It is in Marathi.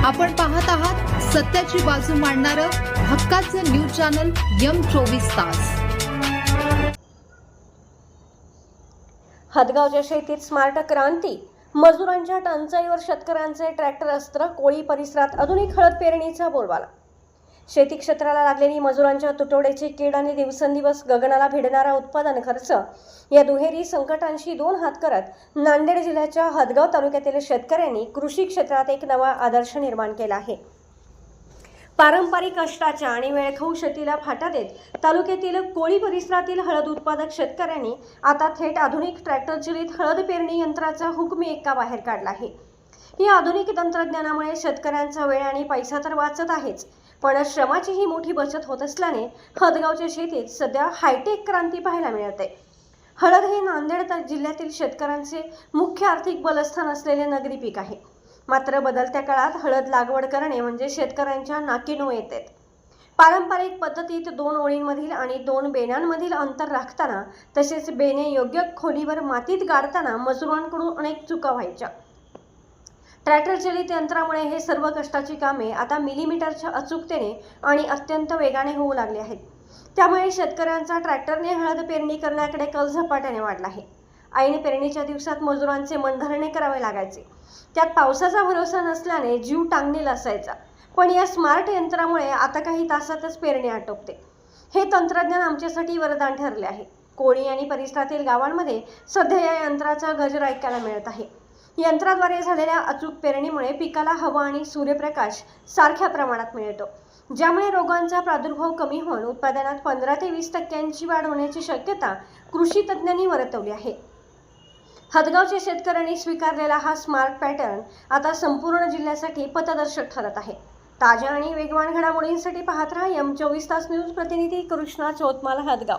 आपण पाहत आहात सत्याची बाजू मांडणारं हक्काचं न्यूज चॅनल M24 तास। हदगावच्या शेतीत स्मार्ट क्रांती, मजुरांच्या टंचाईवर शेतकऱ्यांचे ट्रॅक्टर अस्त्र, कोळी परिसरात आधुनिक हळद पेरणीचा बोलबाला। शेती क्षेत्राला लागलेली मजुरांच्या तुटवड्याची कीड आणि दिवसेंदिवस गगनाला भिडणारा उत्पादन खर्च या दुहेरी संकटांशी दोन हात करत नांदेड जिल्ह्याच्या हदगाव तालुक्यातील शेतकऱ्यांनी कृषी क्षेत्रात एक नवा आदर्श निर्माण केला आहे। पारंपरिक कष्टाच्या आणि वेळखाऊ शेतीला फाटा देत तालुक्यातील कोळी परिसरातील हळद उत्पादक शेतकऱ्यांनी आता थेट आधुनिक ट्रॅक्टर चालित हळद पेरणी यंत्राचा हुकमी एक्का बाहेर काढला आहे। या आधुनिक तंत्रज्ञानामुळे शेतकऱ्यांचा वेळ आणि पैसा तर वाचत आहेच, पण श्रमाचीही मोठी बचत होत असल्याने हदगावच्या शेतीत सध्या हायटेक क्रांती पाहायला मिळते। हळद हे नांदेड जिल्ह्यातील शेतकऱ्यांचे मुख्य आर्थिक बलस्थान असलेले नगरी पीक आहे। मात्र बदलत्या काळात हळद लागवड करणे म्हणजे शेतकऱ्यांच्या नाकीनऊ येते। पारंपरिक पद्धतीत 2 ओळींमधील आणि 2 बेण्यांमधील अंतर राखताना तसेच बेणे योग्य खोलीवर मातीत गाडताना मजुरांकडून अनेक चुका व्हायच्या। ट्रॅक्टर चालित यंत्रामुळे हे सर्व कष्टाची कामे आता मिलीमीटरच्या अचूकतेने आणि अत्यंत वेगाने होऊ लागली आहेत। त्यामुळे शेतकऱ्यांचा ट्रॅक्टरने हळद पेरणी करण्याकडे कल झपाट्याने वाढला आहे। ऐन पेरणीच्या दिवसात मजुरांचे मनधरणे करावे लागायचे, त्यात पावसाचा भरोसा नसल्याने जीव टांगणील असायचा। पण या स्मार्ट यंत्रामुळे आता काही तासातच पेरणी आटोपते। हे तंत्रज्ञान आमच्यासाठी वरदान ठरले आहे। कोळी आणि परिसरातील गावांमध्ये सध्या या यंत्राचा गजर ऐकायला मिळत आहे। यंत्राद्वारे झालेल्या अचूक पेरणीमुळे पिकाला हवा आणि सूर्यप्रकाश सारख्या प्रमाणात मिळतो, ज्यामुळे रोगांचा प्रादुर्भाव कमी होऊन उत्पादनात 15 ते 20% वाढ होण्याची शक्यता कृषी तज्ज्ञांनी वर्तवली आहे। हदगावच्या शेतकऱ्यांनी स्वीकारलेला हा स्मार्ट पॅटर्न आता संपूर्ण जिल्ह्यासाठी पथदर्शक ठरत आहे। ताज्या आणि वेगवान घडामोडींसाठी पाहत रहा M24 तास न्यूज। प्रतिनिधी कृष्णा चोतमाल, हदगाव।